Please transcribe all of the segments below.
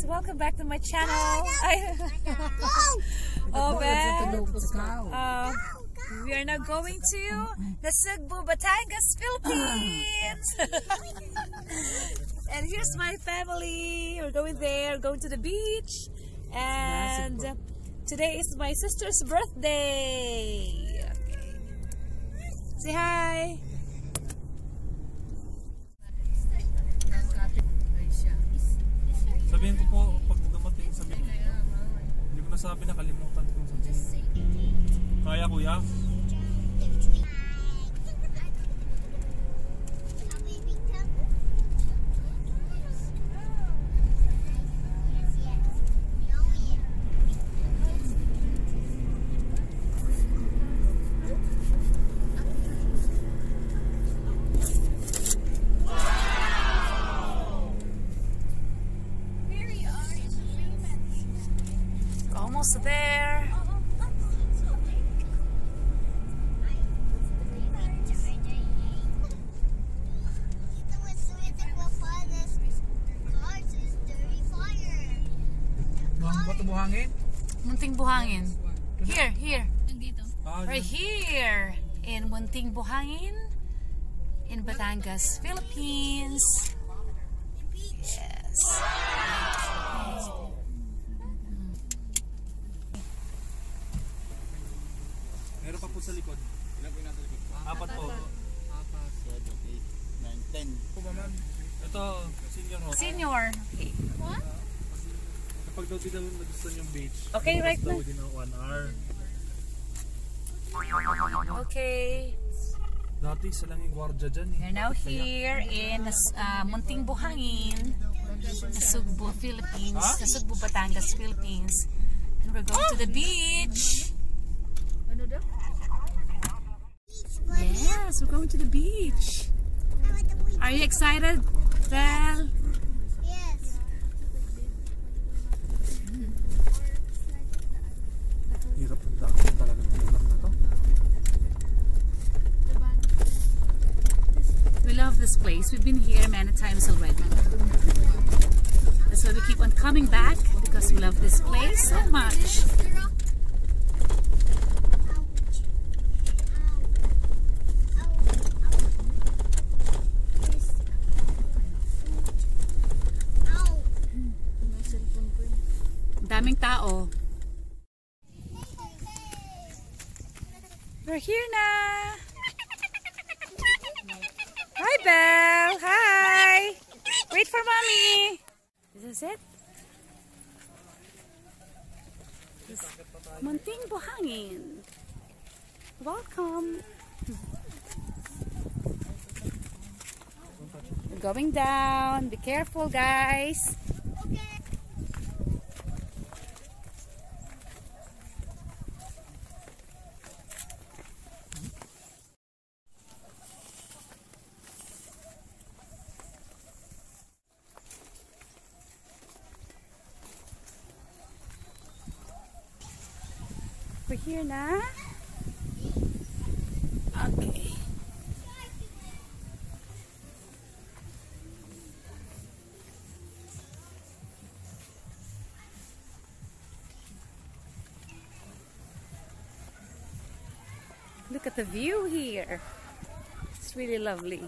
welcome back to my channel. Oh man, we are now going to the Cebu, Batangas, Philippines. And here's my family. We're going there, going to the beach. And today is my sister's birthday. Okay. Say hi. Sabihin ko po pag dumating, sabihin ko. Hindi ko nasabi, nakalimutan kong sabihin. Kaya kuya? Almost there. Bato buhangin? Munting Buhangin. Here. Right here in Munting Buhangin in Batangas, Philippines. Yes. Meron pa po sa likod. Ilan po yung nasa likod? Apat po. 7, 8, 9, 10. Po ba ma'am? Ito, senior ho. Senior. Okay. What? Kapag daw di daw nagustuhan yung beach. Okay, right daw na. din ng 1 hour. Okay. Dati isa lang yung gwardiya dyan eh. We're now here in Munting Buhangin, Cebu, Philippines. Cebu, Batangas, Philippines. And we're going to the beach. Yes, we're going to the beach. Are you excited, Taal? Yes. Hirap ng daan talaga ng lugar na to. We love this place. We've been here many times already. That's why we keep on coming back, because we love this place so much. Daming tao. We're here na. Hi, Belle. Hi. Wait for mommy. This is it. This Munting Buhangin. Welcome. We're going down. Be careful, guys. We're here na. Okay. Look at the view here. It's really lovely.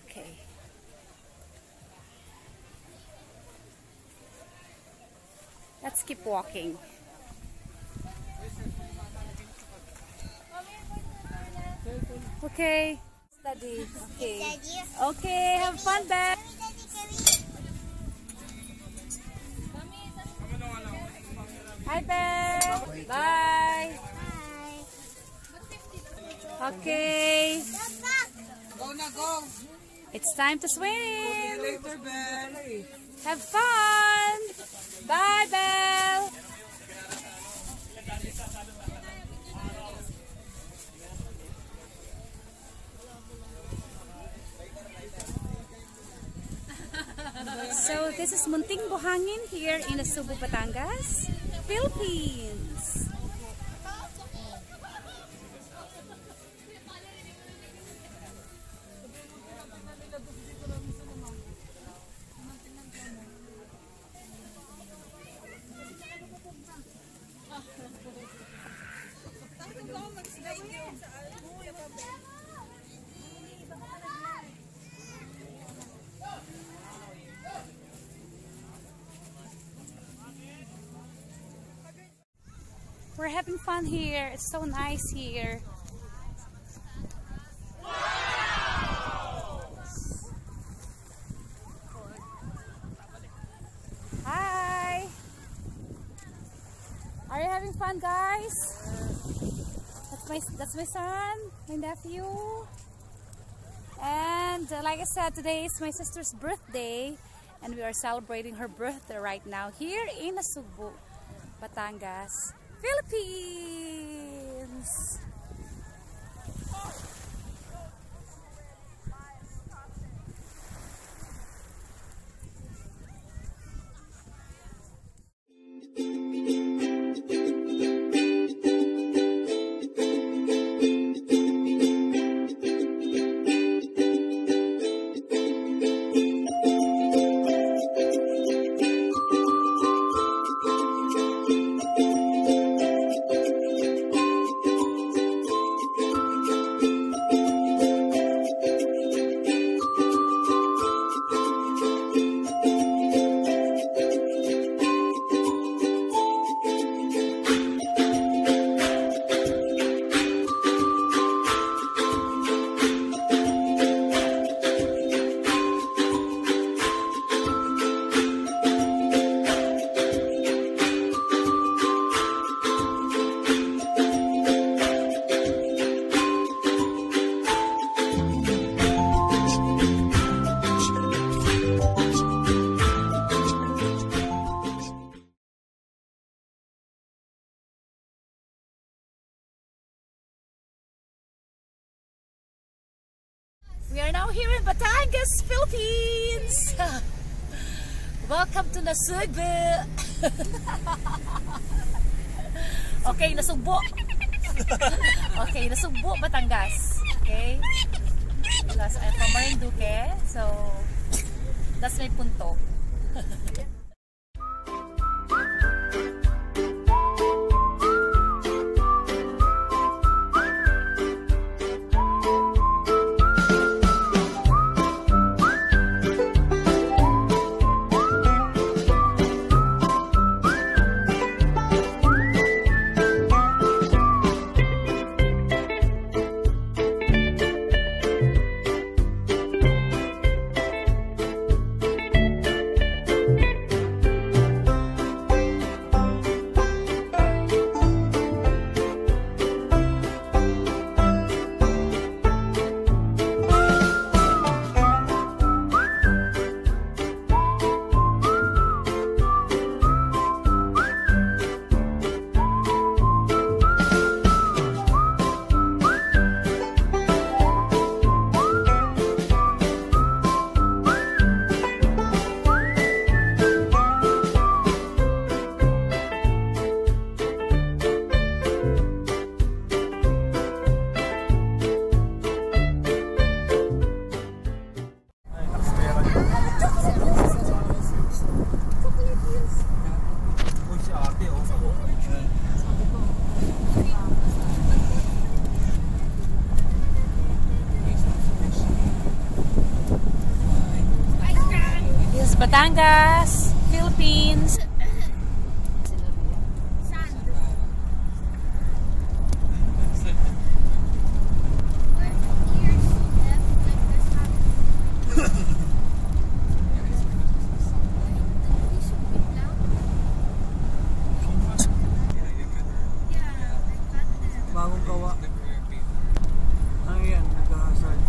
Okay. Let's keep walking. Okay. Study. Okay. Okay, have fun, Beth. Hi, Beth. Bye. Okay. Go na, go. It's time to swim. Later, Belle. Have fun. Bye, Belle. So this is Munting Buhangin here in Cebu, Batangas, Philippines. We're having fun here. It's so nice here. Hi! Are you having fun, guys? That's my son, my nephew. And like I said, today is my sister's birthday. And we are celebrating her birthday right now here in Sugbo, Batangas, Philippines. We are now here in Batangas, Philippines. Welcome to Nasugbo. Okay, Nasugbo. Okay, Nasugbo, Batangas. Okay? Because I'm from Marinduque, so that's my punto. Batangas, Philippines. Bagong gawa. Ano yan? Nag-hazard.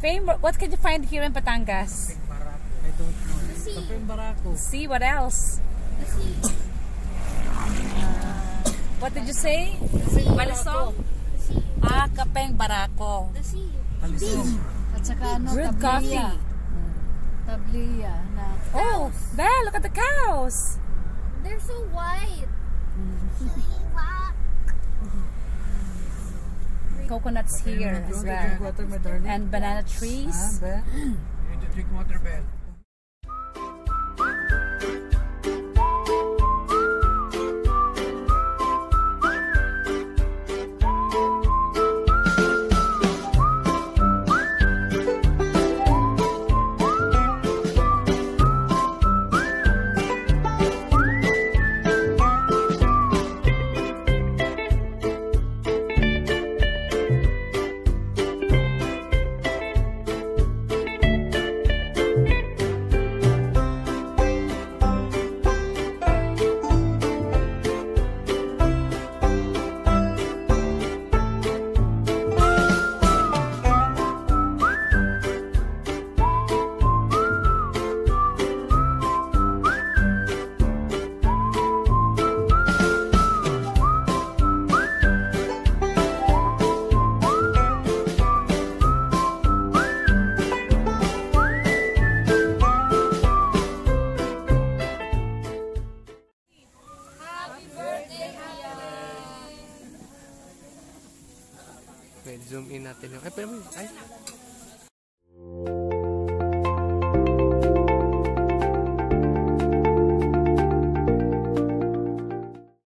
Fame, what can you find here in Batangas? Kapeng Barako. See, what else? What did you say? Balisong? Ah, Kapeng Barako. Alisong. At saka ano, Brewed coffee. Tabliya na. Oh, there, look at the cows. They're so white. Coconuts here as You want to drink well. water, my darling? And banana trees. Belle? You need to drink water, Belle. Okay, zoom in natin yung... Ay, pero ay,